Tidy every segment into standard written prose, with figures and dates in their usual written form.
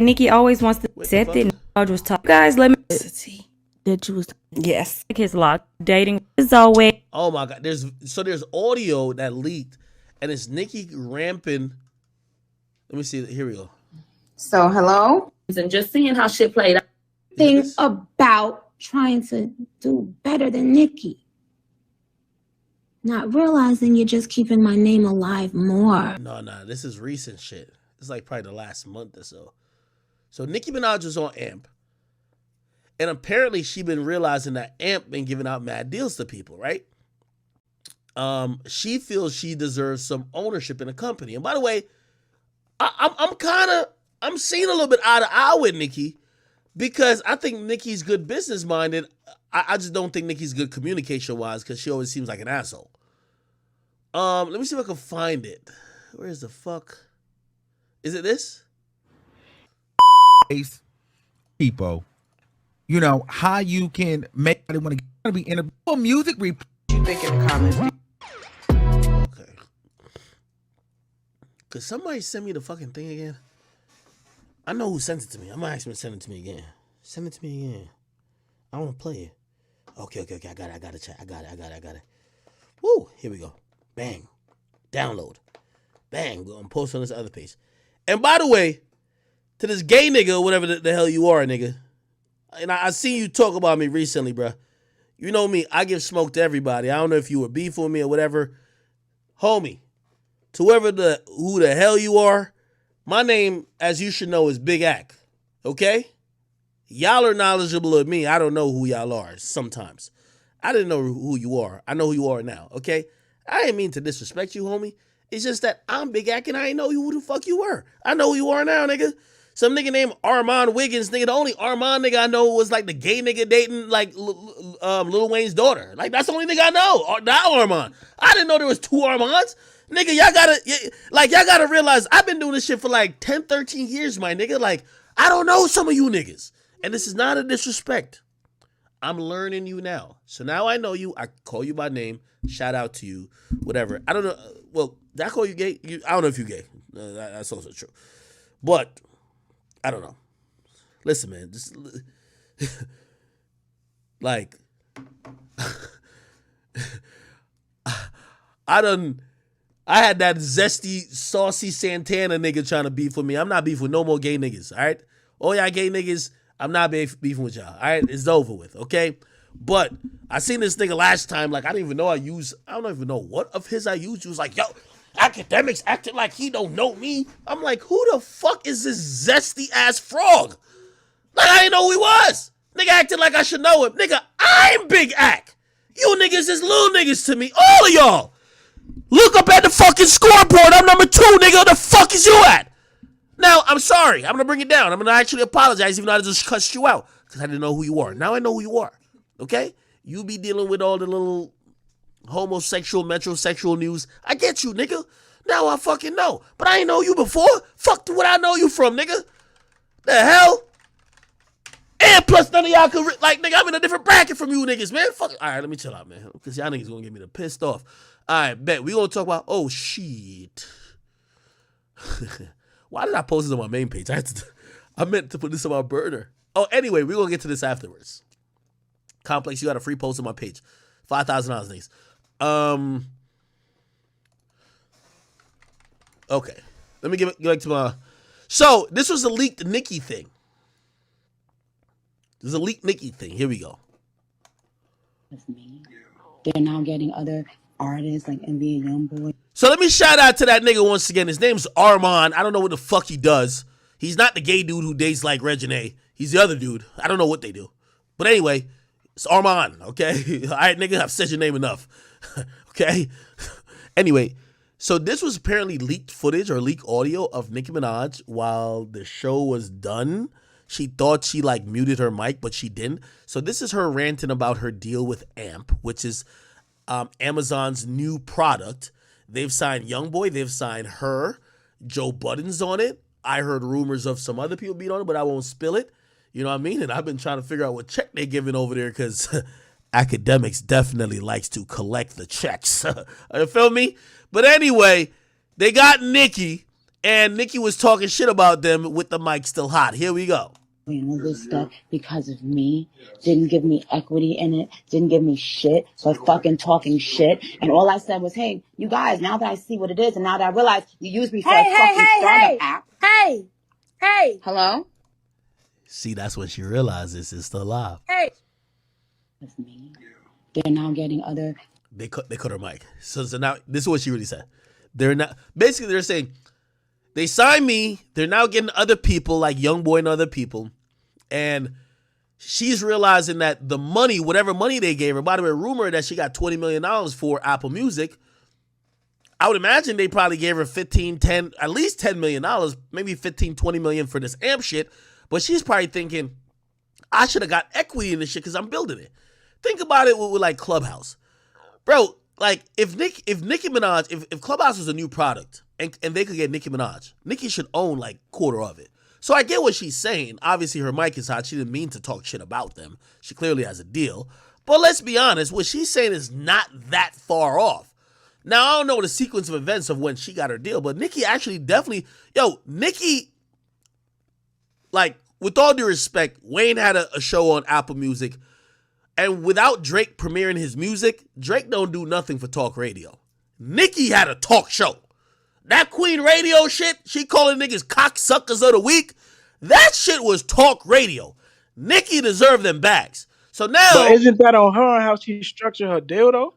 Nikki always wants to accept it. Minaj was talking. Guys, let me That you was yes. His lock dating is always. Oh my god, there's audio that leaked, and it's Nikki ramping. Let me see. Here we go. So hello, and just seeing how shit played out. Think about trying to do better than Nikki. Not realizing you're just keeping my name alive more. No, this is recent shit. It's like probably the last month or so. So Nicki Minaj was on AMP. And apparently she been realizing that AMP been giving out mad deals to people, right? She feels she deserves some ownership in the company. And by the way, I'm seeing a little bit eye to eye with Nicki because I think Nicki's good business minded. I just don't think Nicki's good communication wise because she always seems like an asshole. Let me see if I can find it. Where is the fuck? Is it this? People, you know how you can make they want to be in a music. You think in the comments? Okay. Could somebody send me the fucking thing again? I know who sent it to me. I'm gonna ask him to send it to me again. Send it to me again. I want to play it. Okay. I got it. I got it. Woo! Here we go. Bang. Download. Bang. I'm gonna post on this other page. And by the way, to this gay nigga or whatever the hell you are, nigga. And I seen you talk about me recently, bruh. You know me, I give smoke to everybody. I don't know if you were beefing with me or whatever. Homie, to who the hell you are, my name, as you should know, is Big Ak. Okay? Y'all are knowledgeable of me. I don't know who y'all are sometimes. I didn't know who you are. I know who you are now, okay? I didn't mean to disrespect you, homie. It's just that I'm Big Ak and I didn't know who the fuck you were. I know who you are now, nigga. Some nigga named Armand Wiggins, nigga. The only Armand nigga I know was like the gay nigga dating like Lil Wayne's daughter. Like that's the only nigga I know. That Armand. I didn't know there was two Armands. Nigga, y'all gotta realize I've been doing this shit for like 10, 13 years, my nigga. Like, I don't know some of you niggas. And this is not a disrespect. I'm learning you now. So now I know you. I call you by name. Shout out to you. Whatever. I don't know. Well, did I call you gay? I don't know if you gay. That's also true. But I don't know. Listen, man. Just like I had that zesty, saucy Santana nigga trying to beef with me. I'm not beefing with no more gay niggas, all right? All y'all gay niggas, I'm not beefing with y'all, all right? It's over with, okay? But I seen this nigga last time, like I don't even know what of his I used. He was like, yo, Akademiks acting like he don't know me. I'm like, who the fuck is this zesty ass frog? Like I didn't know who he was. Nigga acting like I should know him. Nigga, I'm Big Ak. You niggas is little niggas to me. All of y'all. Look up at the fucking scoreboard. I'm number 2, nigga. Where the fuck is you at? Now, I'm sorry. I'm going to bring it down. I'm going to actually apologize even though I just cussed you out because I didn't know who you are. Now I know who you are. Okay? You be dealing with all the little homosexual, metrosexual news. I get you, nigga. Now I fucking know. But I ain't know you before. Fuck what I know you from, nigga. The hell? And plus none of y'all could, nigga, I'm in a different bracket from you niggas, man. Fuck it. All right, let me chill out, man. Because y'all niggas going to get me the pissed off. All right, bet. We going to talk about, oh, shit. Why did I post this on my main page? I meant to put this on my burner. Oh, anyway, we're going to get to this afterwards. Complex, you got a free post on my page. $5,000, niggas. Okay. Let me get back to my... So, this was a leaked Nikki thing. There's a leaked Nikki thing. Here we go. They're now getting other artists like NBA YoungBoy. So let me shout out to that nigga once again. His name's Armand. I don't know what the fuck he does. He's not the gay dude who dates like Regine. He's the other dude. I don't know what they do. But anyway, it's Armand, okay? All right, nigga, I've said your name enough. Okay? Anyway, so this was apparently leaked footage or leaked audio of Nicki Minaj while the show was done. She thought she like muted her mic, but she didn't. So this is her ranting about her deal with AMP, which is Amazon's new product. They've signed YoungBoy. They've signed her. Joe Budden's on it. I heard rumors of some other people being on it, but I won't spill it. You know what I mean? And I've been trying to figure out what check they're giving over there because Akademiks definitely likes to collect the checks. You feel me? But anyway, they got Nikki And Nikki was talking shit about them with the mic still hot. Here we go. All this stuff because of me, didn't give me equity in it, didn't give me shit, so fucking talking shit. And all I said was, hey, you guys, now that I see what it is and now that I realize you used me for a fucking startup app. Hey. Hello? See, that's when she realizes it's still live. Hey. With me. They're now getting other. They cut her mic. So now this is what she really said. They're not basically they're saying they signed me. They're now getting other people like YoungBoy and other people, and she's realizing that the money, whatever money they gave her. By the way, rumor that she got $20 million for Apple Music. I would imagine they probably gave her at least $10 million, maybe 15, 20 million for this amp shit. But she's probably thinking, I should have got equity in this shit because I'm building it. Think about it with like Clubhouse. Bro, like if Nicki Minaj, if Clubhouse was a new product and they could get Nicki Minaj, Nicki should own like quarter of it. So I get what she's saying. Obviously her mic is hot. She didn't mean to talk shit about them. She clearly has a deal. But let's be honest, what she's saying is not that far off. Now, I don't know the sequence of events of when she got her deal, but Nicki actually definitely, Nicki, like, with all due respect, Wayne had a show on Apple Music, and without Drake premiering his music, Drake don't do nothing for talk radio. Nicki had a talk show. That Queen Radio shit, she calling niggas cocksuckers of the week, that shit was talk radio. Nicki deserved them bags. So now... But isn't that on her and how she structured her deal, though?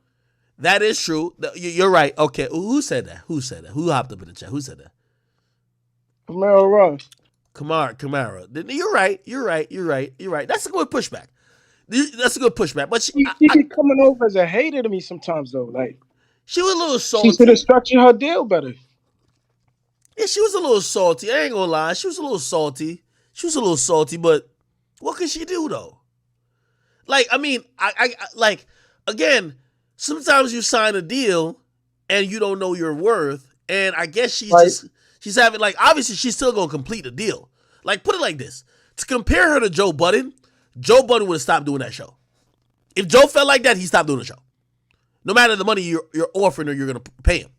That is true. You're right. Okay, who said that? Who hopped up in the chat? Who said that? Camaro Ross. Kamara. You're right. That's a good pushback. But She be coming over as a hater to me sometimes, though. Like, she was a little salty. She should have structured her deal better. Yeah, she was a little salty. I ain't gonna lie. She was a little salty. But what could she do though? Like, I mean, I like, again, sometimes you sign a deal and you don't know your worth. And I guess she's having, like, obviously she's still going to complete the deal. Like, put it like this. To compare her to Joe Budden would have stopped doing that show. If Joe felt like that, he stopped doing the show. No matter the money you're offering or you're going to pay him.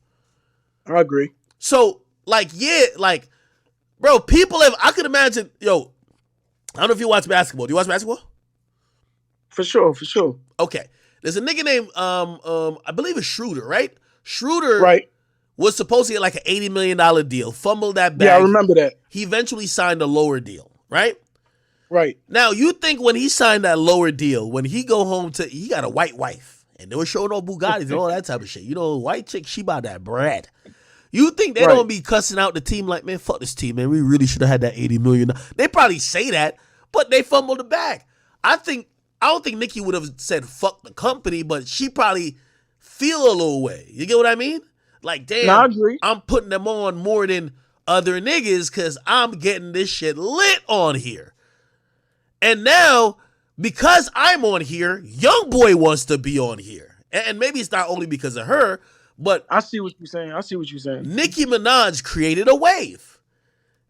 I agree. So, like, yeah, like, bro, people have, I could imagine, I don't know if you watch basketball. Do you watch basketball? For sure. Okay. There's a nigga named, I believe it's Schroeder, right? Schroeder right. was supposed to get like an $80 million deal, fumbled that bag. Yeah, I remember that. He eventually signed a lower deal, right? Right. Now, you think when he signed that lower deal, when he go home he got a white wife, and they were showing off Bugattis and all that type of shit. White chick, she bought that bread. You think they don't be cussing out the team like, man, fuck this team, man. We really should have had that $80 million. They probably say that, but they fumbled the bag. I don't think Nicki would have said fuck the company, but she probably feel a little way. You get what I mean? Like, damn, I agree. I'm putting them on more than other niggas because I'm getting this shit lit on here. And now, because I'm on here, YoungBoy wants to be on here. And maybe it's not only because of her, but I see what you're saying. Nicki Minaj created a wave.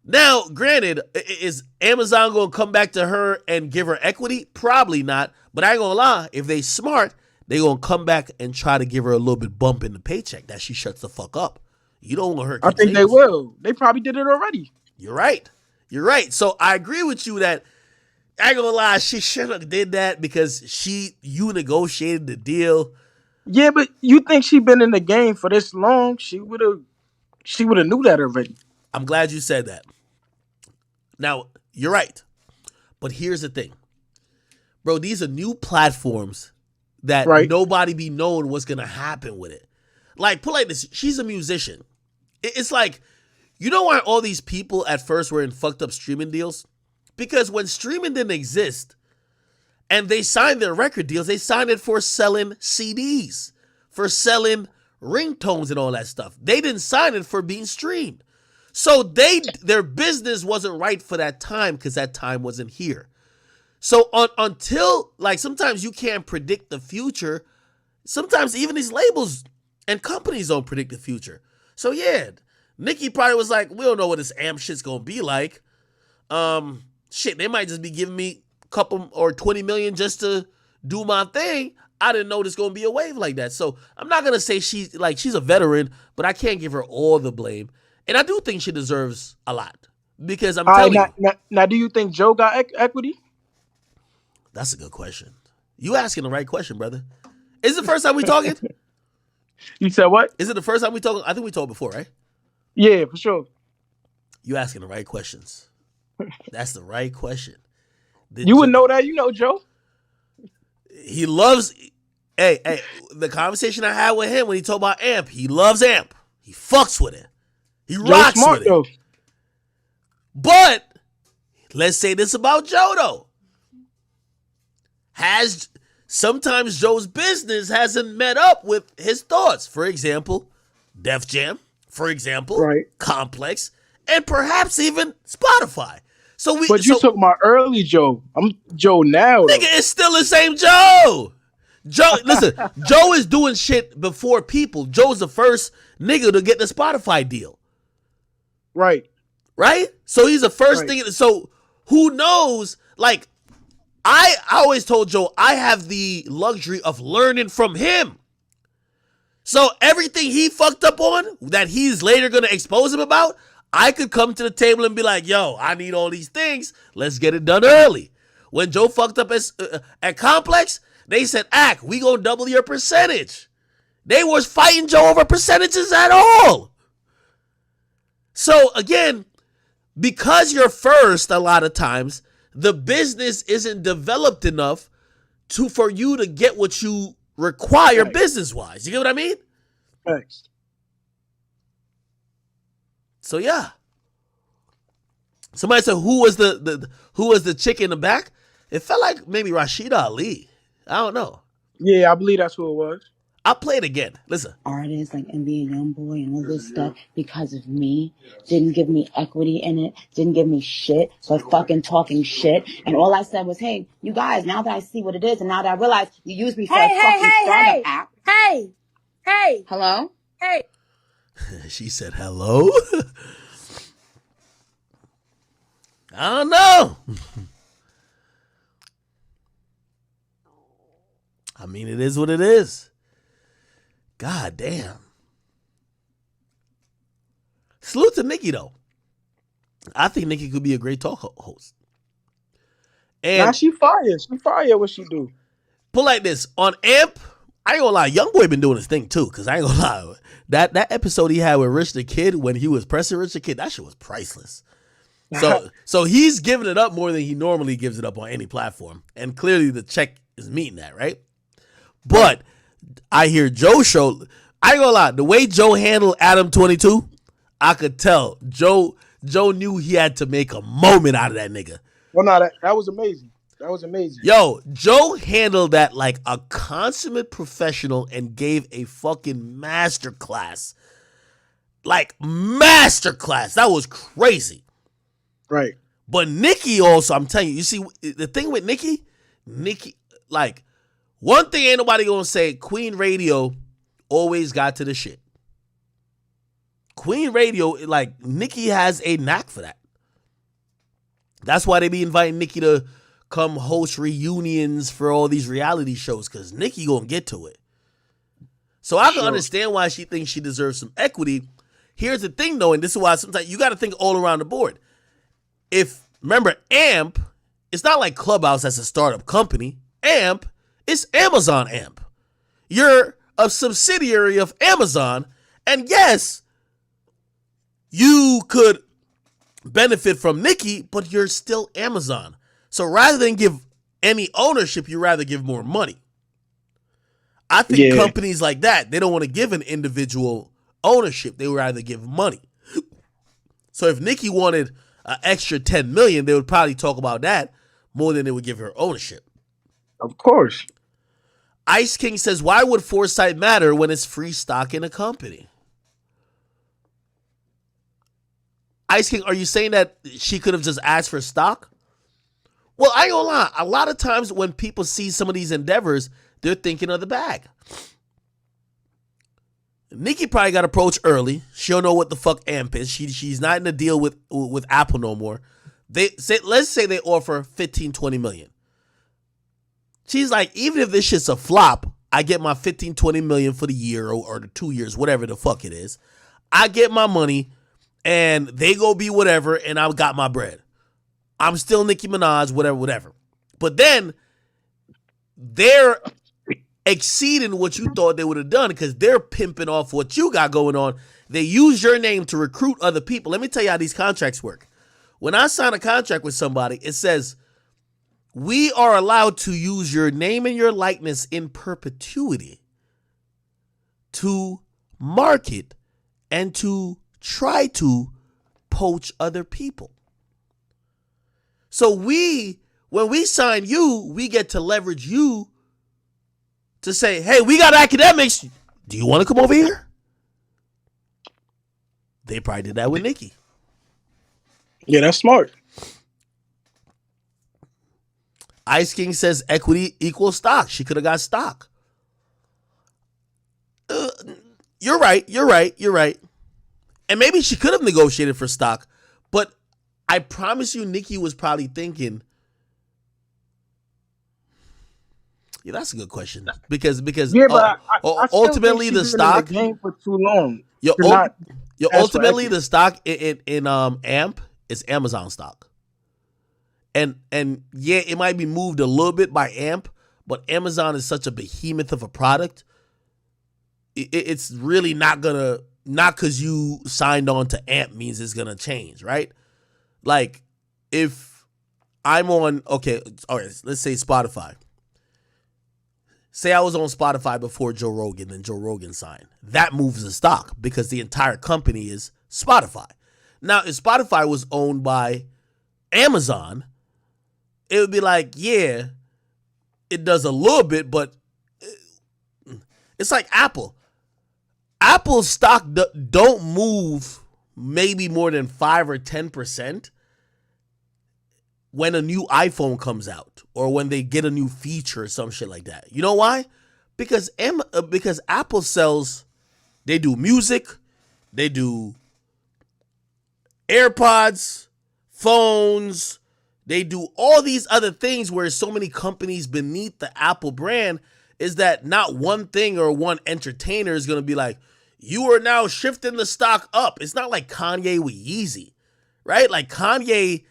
Now, granted, is Amazon going to come back to her and give her equity? Probably not. But I ain't going to lie. If they smart, they going to come back and try to give her a little bit bump in the paycheck that she shuts the fuck up. You don't want her. I think they will. They probably did it already. You're right. So I agree with you that, I ain't going to lie, she should have did that because you negotiated the deal. Yeah, but you think she been in the game for this long? She would have knew that already. I'm glad you said that. Now, you're right. But here's the thing. Bro, these are new platforms that nobody be knowing what's going to happen with it. Like, put like this. She's a musician. It's like, you know why all these people at first were in fucked up streaming deals? Because when streaming didn't exist and they signed their record deals, they signed it for selling CDs, for selling ringtones and all that stuff. They didn't sign it for being streamed. So their business wasn't right for that time because that time wasn't here. So until, like, sometimes you can't predict the future. Sometimes even these labels and companies don't predict the future. So yeah, Nicki probably was like, we don't know what this amp shit's gonna be like. Shit, they might just be giving me a couple or 20 million just to do my thing. I didn't know there's gonna be a wave like that. So I'm not gonna say she's a veteran, but I can't give her all the blame. And I do think she deserves a lot because I'm All right, telling you. now, do you think Joe got equity? That's a good question. You asking the right question, brother. Is it the first time we talking? You said what? Is it the first time we talking? I think we talked before, right? Yeah, for sure. You asking the right questions. That's the right question. You would know that. You know Joe. He loves. Hey, the conversation I had with him when he talked about Amp, he loves Amp. He fucks with it. He Joe rocks smart, with it. though. But let's say this about Joe though. Sometimes Joe's business hasn't met up with his thoughts. For example, Def Jam. For example, Right. Complex, and perhaps even Spotify. But you talking about early Joe. I'm Joe now, though. Nigga, it's still the same Joe. Listen, Joe is doing shit before people. Joe's the first nigga to get the Spotify deal. Right. Right? So he's the first Right. thing. So who knows? Like, I always told Joe, I have the luxury of learning from him. So everything he fucked up on that he's later going to expose him about, I could come to the table and be like, yo, I need all these things. Let's get it done early. When Joe fucked up at Complex, they said, we going to double your percentage. They was fighting Joe over percentages at all. So again, because you're first a lot of times, the business isn't developed enough for you to get what you require business-wise. You get what I mean? Thanks. So yeah. Somebody said who was the chick in the back? It felt like maybe Rashida Ali. I don't know. Yeah, I believe that's who it was. I'll play it again. Listen. Artists like NBA Youngboy and all this stuff because of me didn't give me equity in it, didn't give me shit. So I fucking talking shit. And all I said was, hey, you guys, now that I see what it is and now that I realize you use me for a fucking startup app. Hey. Hello? Hey. She said hello. I don't know. I mean, it is what it is. God damn. Salute to Nikki, though. I think Nikki could be a great talk host. And Now she fire. She fire what she do. put like this, on Amp, I ain't gonna lie, Youngboy been doing his thing too, because I ain't gonna lie. That episode he had with Rich the Kid when he was pressing Rich the Kid, that shit was priceless. So he's giving it up more than he normally gives it up on any platform. And clearly the check is meeting that, right? But I hear Joe show. I ain't gonna lie. The way Joe handled Adam 22, I could tell Joe knew he had to make a moment out of that nigga. Well, no, that was amazing. That was amazing. Yo, Joe handled that like a consummate professional and gave a fucking masterclass. Like masterclass. That was crazy. Right. But Nikki also, I'm telling you, see, the thing with Nikki, like, one thing ain't nobody gonna say, Queen Radio always got to the shit. Queen Radio, like, Nikki has a knack for that. That's why they be inviting Nikki to come host reunions for all these reality shows, because Nikki gonna get to it. So I can understand why she thinks she deserves some equity. Here's the thing, though, and this is why sometimes you got to think all around the board. Remember, AMP, it's not like Clubhouse as a startup company. AMP is Amazon AMP. You're a subsidiary of Amazon, and yes, you could benefit from Nikki, but you're still Amazon. So rather than give any ownership, you rather give more money. I think companies like that, they don't want to give an individual ownership. They would rather give money. So if Nikki wanted an extra $10 million, they would probably talk about that more than they would give her ownership. Of course. Ice King says, why would foresight matter when it's free stock in a company? Ice King, are you saying that she could have just asked for stock? Well, I ain't gonna lie. A lot of times when people see some of these endeavors, they're thinking of the bag. Nikki probably got approached early. She don't know what the fuck AMP is. She's not in a deal with Apple no more. Let's say they offer 15, 20 million. She's like, even if this shit's a flop, I get my 15, 20 million for the year or the 2 years, whatever the fuck it is. I get my money and they go be whatever, and I got my bread. I'm still Nicki Minaj, whatever. But then they're exceeding what you thought they would have done because they're pimping off what you got going on. They use your name to recruit other people. Let me tell you how these contracts work. When I sign a contract with somebody, it says, we are allowed to use your name and your likeness in perpetuity to market and to try to poach other people. So when we sign you, we get to leverage you to say, hey, we got Akademiks. Do you want to come over here? They probably did that with Nikki. Yeah, that's smart. Ice King says equity equals stock. She could have got stock. You're right. And maybe she could have negotiated for stock, but I promise you, Nikki was probably thinking, yeah, that's a good question. Because Yeah, but I still ultimately think the she's stock been in the game for too long. Ultimately the stock in AMP is Amazon stock. And yeah, it might be moved a little bit by AMP, but Amazon is such a behemoth of a product. It's really not because you signed on to AMP means it's gonna change, right? Like if I'm on, okay, all right, let's say Spotify. Say I was on Spotify before Joe Rogan, then Joe Rogan signed. That moves the stock because the entire company is Spotify. Now, if Spotify was owned by Amazon, it would be like, yeah, it does a little bit, but it's like Apple. Apple's stock don't move maybe more than 5 or 10% when a new iPhone comes out or when they get a new feature or some shit like that. You know why? Because Apple sells, they do music, they do AirPods, phones, they do all these other things where so many companies beneath the Apple brand is that not one thing or one entertainer is going to be like, you are now shifting the stock up. It's not like Kanye with Yeezy, right? Like Kanye,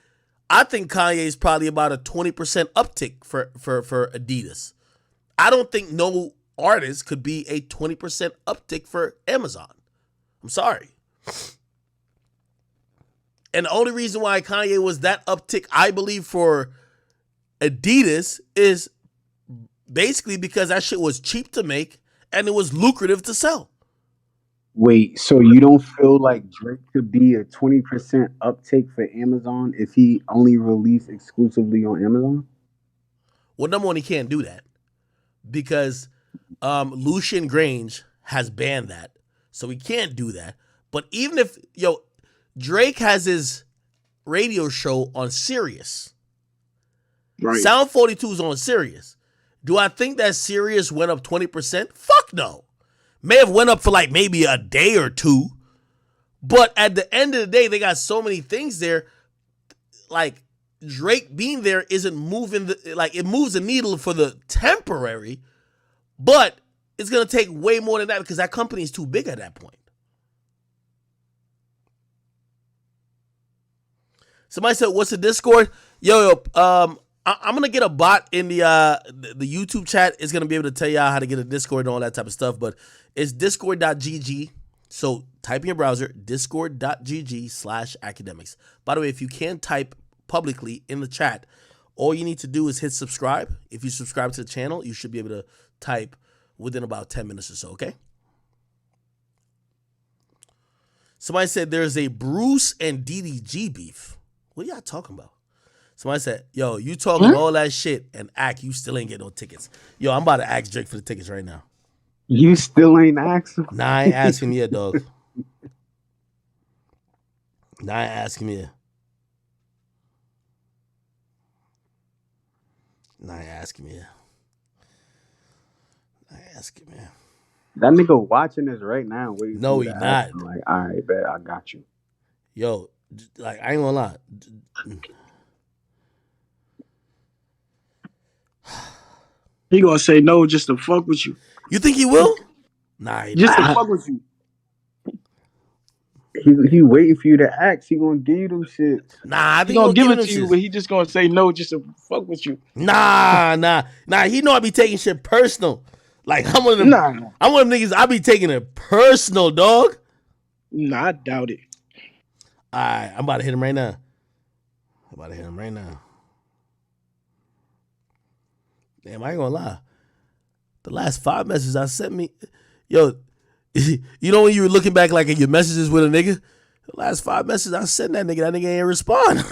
I think Kanye is probably about a 20% uptick for Adidas. I don't think no artist could be a 20% uptick for Amazon. I'm sorry. And the only reason why Kanye was that uptick, I believe, for Adidas is basically because that shit was cheap to make and it was lucrative to sell. Wait, so you don't feel like Drake could be a 20% uptake for Amazon if he only released exclusively on Amazon? Well, number one, he can't do that because Lucian Grange has banned that. So he can't do that. But even if, Drake has his radio show on Sirius. Right. Sound 42 is on Sirius. Do I think that Sirius went up 20%? Fuck no. May have went up for like maybe a day or two. But at the end of the day, they got so many things there. Like Drake being there isn't moving, it moves the needle for the temporary. But it's going to take way more than that because that company is too big at that point. Somebody said, what's the Discord? I'm going to get a bot in the YouTube chat. It's going to be able to tell y'all how to get a Discord and all that type of stuff. But it's discord.gg. So type in your browser, discord.gg/academics. By the way, if you can't type publicly in the chat, all you need to do is hit subscribe. If you subscribe to the channel, you should be able to type within about 10 minutes or so, okay? Somebody said there's a Bruce and DDG beef. What are y'all talking about? Somebody said, yo, you talking all that shit and you still ain't get no tickets. Yo, I'm about to ask Drake for the tickets right now. You still ain't asking? Nah, I ain't asking yet, dog. Nah, I ain't asking yet. Nah, I ain't asking yet. Nah, I ain't asking, man. That nigga watching this right now. No, he not. Like, all right, bet I got you. Yo, like, I ain't gonna lie. He gonna say no just to fuck with you. You think he will? Nah, he just not. to fuck with you. He waiting for you to ask. He gonna give you them shits. Nah, I He think gonna give it them to you, shits. but he just gonna say no just to fuck with you. Nah. He know I be taking shit personal. Like I'm one of them. Nah. I'm one of them niggas. I be taking it personal, dog. Nah, I doubt it. All right, I'm about to hit him right now. Damn, I ain't gonna lie. The last 5 messages I sent me, yo, you know when you were looking back like at your messages with a nigga? The last 5 messages I sent that nigga ain't respond.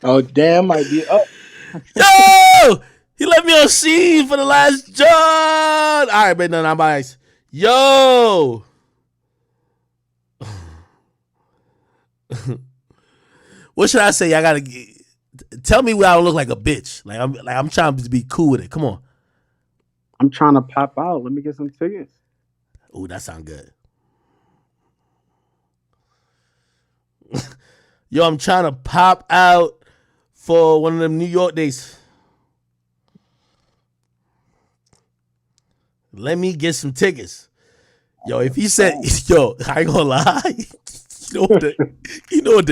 Oh damn, might be up. Yo! He left me on scene for the last John. All right, but no, I'm biased. Yo! What should I say? I gotta tell me where I don't look like a bitch. I'm trying to be cool with it. Come on. I'm trying to pop out. Let me get some tickets. Ooh, that sound good. Yo, I'm trying to pop out for one of them New York days. Let me get some tickets. Yo, if he said, yo, I ain't gonna lie. You know what